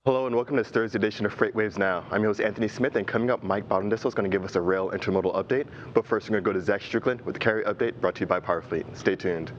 Hello and welcome to this Thursday edition of FreightWaves Now. I'm your host Anthony Smith, and coming up, Mike Baudendistel is going to give us a rail intermodal update. But first, we're going to go to Zach Strickland with the carrier update brought to you by PowerFleet. Stay tuned.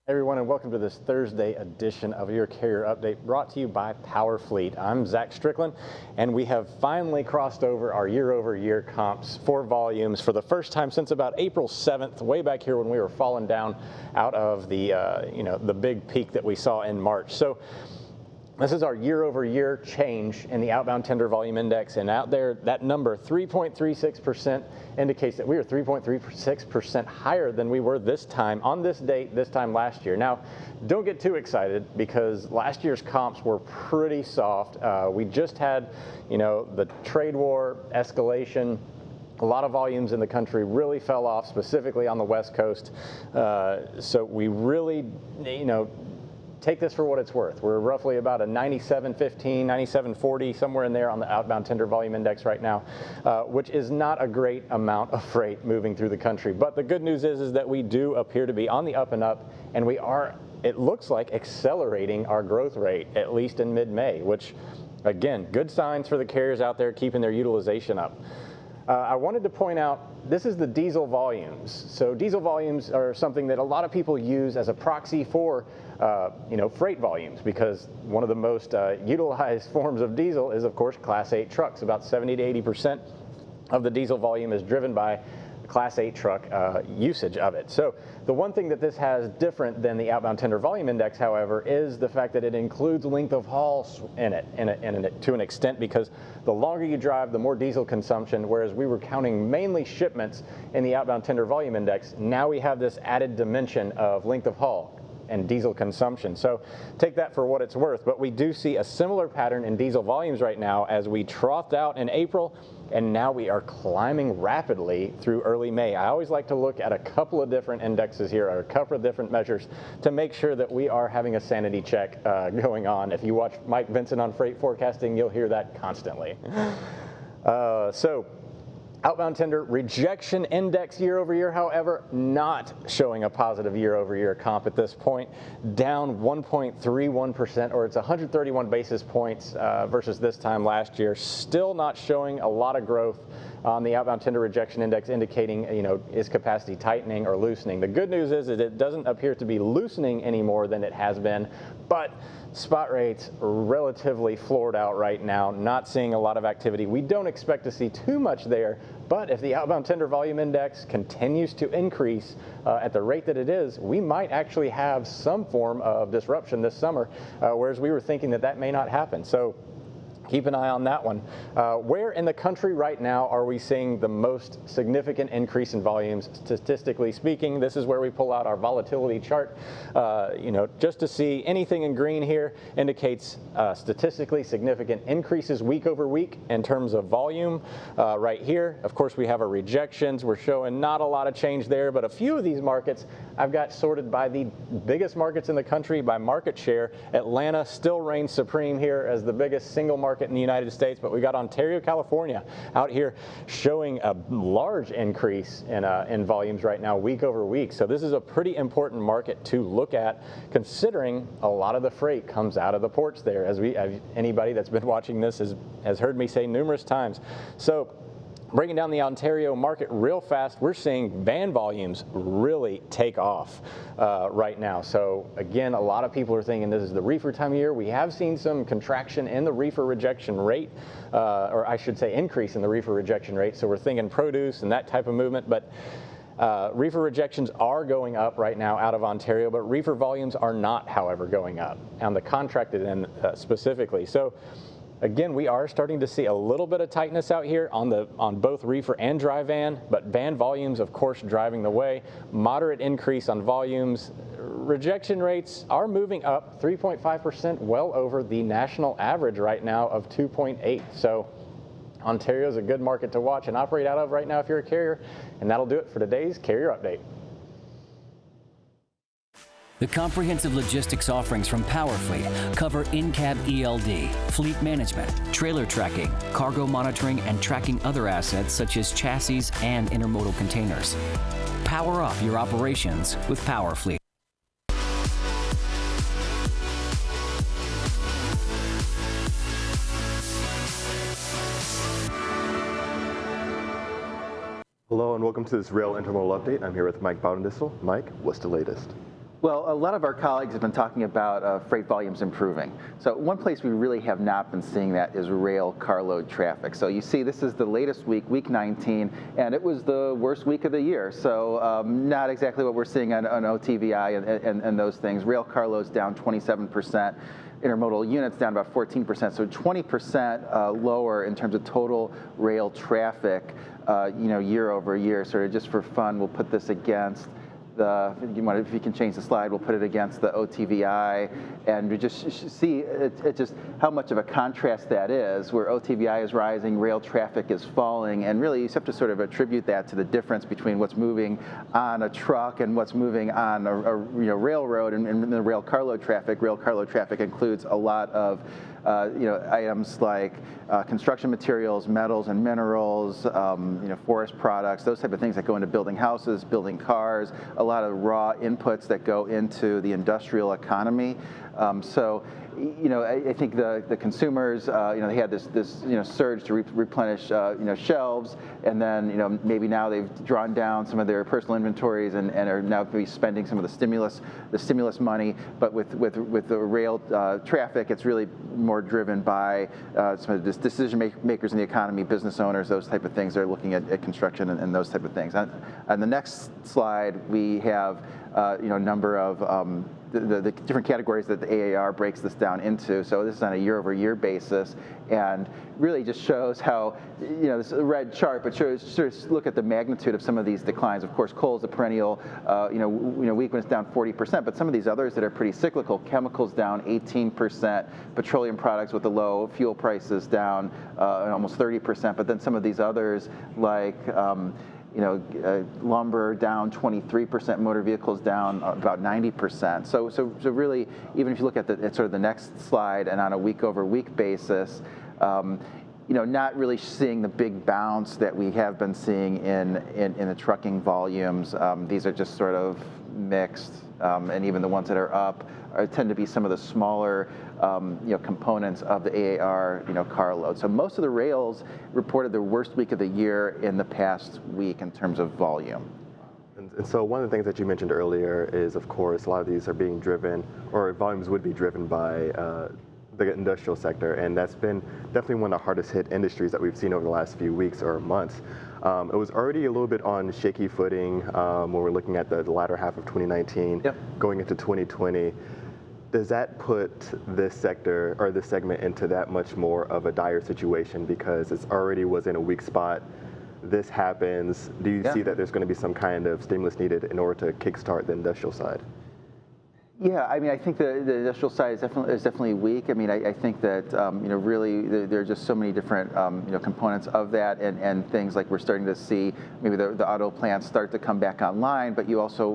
Everyone, and welcome to this Thursday edition of your Carrier Update brought to you by PowerFleet. I'm Zach Strickland, and we have finally crossed over our year-over-year comps for volumes for the first time since about April 7th, way back here when we were falling down out of the the big peak that we saw in March. So this is our year-over-year change in the outbound tender volume index, and out there, that number, 3.36%, indicates that we are 3.36% higher than we were this time, on this date, this time last year. Now, don't get too excited because last year's comps were pretty soft. We just had, the trade war escalation. A lot of volumes in the country really fell off, specifically on the West Coast. So we really, take this for what it's worth. We're roughly about a 97.15, 97.40, somewhere in there on the outbound tender volume index right now, which is not a great amount of freight moving through the country. But the good news is that we do appear to be on the up and up, and we are, it looks like, accelerating our growth rate, at least in mid-May, which, again, good signs for the carriers out there keeping their utilization up. I wanted to point out, this is the diesel volumes. So diesel volumes are something that a lot of people use as a proxy for, freight volumes, because one of the most utilized forms of diesel is, of course, Class 8 trucks. About 70 to 80% of the diesel volume is driven by Class 8 truck usage of it. So the one thing that this has different than the outbound tender volume index, however, is the fact that it includes length of haul in it to an extent, because the longer you drive, the more diesel consumption, whereas we were counting mainly shipments in the outbound tender volume index. Now we have this added dimension of length of haul and diesel consumption. So take that for what it's worth. But we do see a similar pattern in diesel volumes right now as we trothed out in April, and now we are climbing rapidly through early May. I always like to look at a couple of different indexes here, or a couple of different measures, to make sure that we are having a sanity check going on. If you watch Mike Vincent on freight forecasting, you'll hear that constantly. So outbound tender rejection index year over year, however, not showing a positive year over year comp at this point, down 1.31%, or it's 131 basis points versus this time last year. Still not showing a lot of growth on the outbound tender rejection index, indicating, is capacity tightening or loosening. The good news is that it doesn't appear to be loosening any more than it has been, but spot rates relatively floored out right now, not seeing a lot of activity. We don't expect to see too much there, but if the outbound tender volume index continues to increase at the rate that it is, we might actually have some form of disruption this summer, whereas we were thinking that may not happen. So keep an eye on that one. Where in the country right now are we seeing the most significant increase in volumes? Statistically speaking, this is where we pull out our volatility chart. Just to see anything in green here indicates statistically significant increases week over week in terms of volume. Right here, of course, we have our rejections. We're showing not a lot of change there, but a few of these markets I've got sorted by the biggest markets in the country by market share. Atlanta still reigns supreme here as the biggest single market in the United States, but we got Ontario, California out here showing a large increase in volumes right now, week over week. So this is a pretty important market to look at, considering a lot of the freight comes out of the ports there, as anybody that's been watching this has heard me say numerous times. So breaking down the Ontario market real fast, we're seeing van volumes really take off right now. So again, a lot of people are thinking this is the reefer time of year. We have seen some contraction in the reefer rejection rate, or I should say increase in the reefer rejection rate. So we're thinking produce and that type of movement, but reefer rejections are going up right now out of Ontario, but reefer volumes are not, however, going up on the contracted end specifically. So again, we are starting to see a little bit of tightness out here on both reefer and dry van, but van volumes, of course, driving the way. Moderate increase on volumes. Rejection rates are moving up 3.5%, well over the national average right now of 2.8. So Ontario is a good market to watch and operate out of right now if you're a carrier. And that'll do it for today's Carrier Update. The comprehensive logistics offerings from PowerFleet cover in-cab ELD, fleet management, trailer tracking, cargo monitoring, and tracking other assets such as chassis and intermodal containers. Power up your operations with PowerFleet. Hello and welcome to this Rail Intermodal update. I'm here with Mike Baudendistel. Mike, what's the latest? Well, a lot of our colleagues have been talking about freight volumes improving. So one place we really have not been seeing that is rail carload traffic. So you see this is the latest week, week 19, and it was the worst week of the year. So not exactly what we're seeing on OTVI and those things. Rail carloads down 27%. Intermodal units down about 14%, so 20% lower in terms of total rail traffic, year over year. Sort of just for fun, we'll put this against if you can change the slide, we'll put it against the OTVI, and we just see it just how much of a contrast that is, where OTVI is rising, rail traffic is falling, and really you just have to sort of attribute that to the difference between what's moving on a truck and what's moving on a railroad and the rail carload traffic. Rail carload traffic includes a lot of items like construction materials, metals and minerals, forest products, those type of things that go into building houses, building cars, a lot of raw inputs that go into the industrial economy. I think the consumers, they had this surge to replenish, shelves, and then, maybe now they've drawn down some of their personal inventories and are now going to be spending some of the stimulus money. But with the rail traffic, it's really more driven by some of the decision makers in the economy, business owners, those type of things. They're looking at construction and those type of things. On the next slide, we have a number of the different categories that the AAR breaks this down into. So this is on a year-over-year basis, and really just shows how, this is a red chart, but sort of look at the magnitude of some of these declines. Of course, coal is a perennial, weakness down 40%, but some of these others that are pretty cyclical, chemicals down 18%, petroleum products with the low fuel prices down almost 30%, but then some of these others like lumber down 23%, motor vehicles down about 90%. So really, even if you look at sort of the next slide and on a week-over-week basis, not really seeing the big bounce that we have been seeing in the trucking volumes. These are just sort of mixed, and even the ones that are up tend to be some of the smaller components of the AAR carload. So most of the rails reported their worst week of the year in the past week in terms of volume. And so one of the things that you mentioned earlier is, of course, a lot of these are being driven, or volumes would be driven by the industrial sector, and that's been definitely one of the hardest hit industries that we've seen over the last few weeks or months. It was already a little bit on shaky footing when we're looking at the latter half of 2019, going into 2020. Does that put this sector or this segment into that much more of a dire situation because it's already was in a weak spot? This happens. Do you see that there's going to be some kind of stimulus needed in order to kickstart the industrial side? Yeah, I mean, I think the industrial side is definitely weak. I mean, I think that really there are just so many different components of that, and things like we're starting to see maybe the auto plants start to come back online, but you also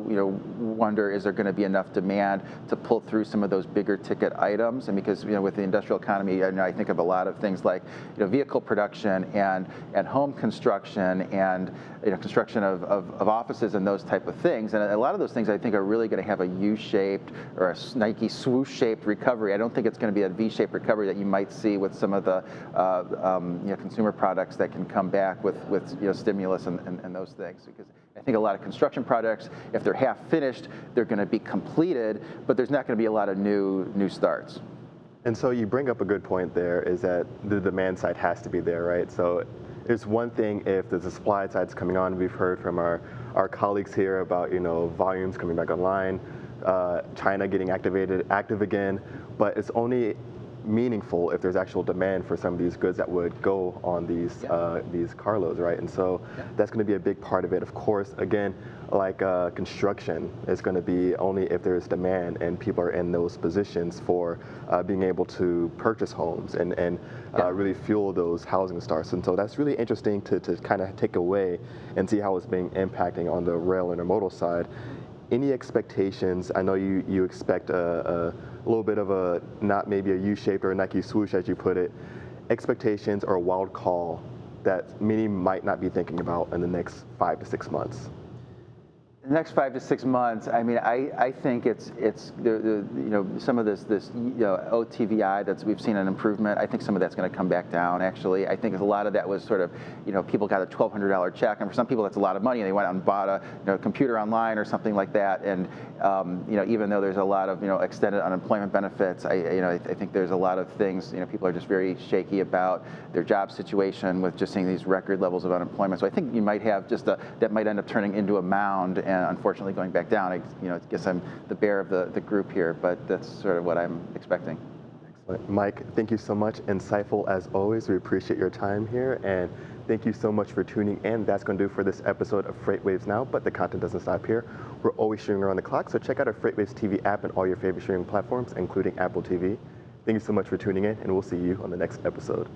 wonder, is there going to be enough demand to pull through some of those bigger ticket items? And because with the industrial economy, I think of a lot of things like vehicle production and home construction and construction of offices and those type of things, and a lot of those things I think are really going to have a U-shaped or a Nike swoosh-shaped recovery. I don't think it's going to be a V-shaped recovery that you might see with some of the consumer products that can come back with stimulus and those things. Because I think a lot of construction projects, if they're half finished, they're going to be completed, but there's not going to be a lot of new starts. And so you bring up a good point there, is that the demand side has to be there, right? So it's one thing if the supply side's coming on. We've heard from our colleagues here about volumes coming back online. China getting active again, but it's only meaningful if there's actual demand for some of these goods that would go on these carloads, right? And so that's going to be a big part of it. Of course, again, like construction is going to be only if there's demand and people are in those positions for being able to purchase homes and really fuel those housing starts. And so that's really interesting to kind of take away and see how it's being impacting on the rail intermodal side. any expectations? I know you expect a little bit of a, not maybe a U-shaped or a Nike swoosh as you put it, expectations or a wild call that many might not be thinking about in the next 5 to 6 months? The next 5 to 6 months, I mean, I think it's some of this OTVI that's we've seen an improvement. I think some of that's going to come back down. Actually, I think a lot of that was sort of people got a $1,200 check, and for some people that's a lot of money. And they went out and bought a computer online or something like that. And even though there's a lot of extended unemployment benefits, I think there's a lot of things people are just very shaky about their job situation with just seeing these record levels of unemployment. So I think you might have just that might end up turning into a mound. And unfortunately going back down. I guess I'm the bear of the group here, but that's sort of what I'm expecting. Excellent. Mike, thank you so much. Insightful as always. We appreciate your time here, and thank you so much for tuning in. That's going to do for this episode of FreightWaves Now, but the content doesn't stop here. We're always streaming around the clock, so check out our FreightWaves TV app and all your favorite streaming platforms, including Apple TV. Thank you so much for tuning in, and we'll see you on the next episode.